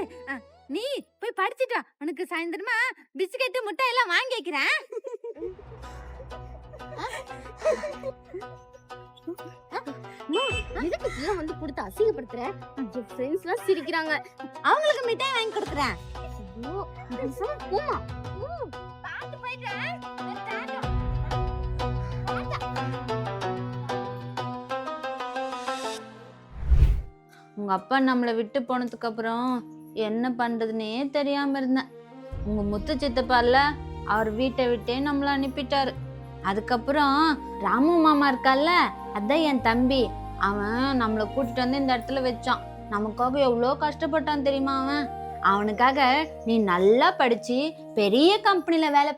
கொடு. நீ போய் படிச்சுட்டு வா. உனக்கு சாயந்தரமா பிஸ்கெட் முட்டை எல்லாம் வாங்கி வைக்கிறேன். எதுக்கு இதெல்லாம் வந்து கொடுத்து அசிங்கப்படுத்துற? என் ஃப்ரெண்ட்ஸ் எல்லாம் சிரிக்கிறாங்க. அவங்களுக்கு மிட்டாய் வாங்கி கொடுக்குறேன். ஐயோ, பேசாம போமா. பாத்து போயிட்டேன். உங்க அப்பா நம்மளை விட்டு போனதுக்கு அப்புறம் என்ன பண்றதுன்னே தெரியாம இருந்தேன். உங்க முத்து சித்தப்பால அவர் வீட்டை விட்டே நம்மள அனுப்பிட்டாரு. அதுக்கப்புறம் ராமு மாமா இருக்கால, அதான் என் தம்பி, அவன் நம்மளை கூட்டிட்டு வந்து இந்த இடத்துல வச்சான். நமக்காக எவ்வளோ கஷ்டப்பட்டான் தெரியுமா அவன். அவனுக்காக நீ நல்லா படிச்சு பெரிய கம்பெனில வேலை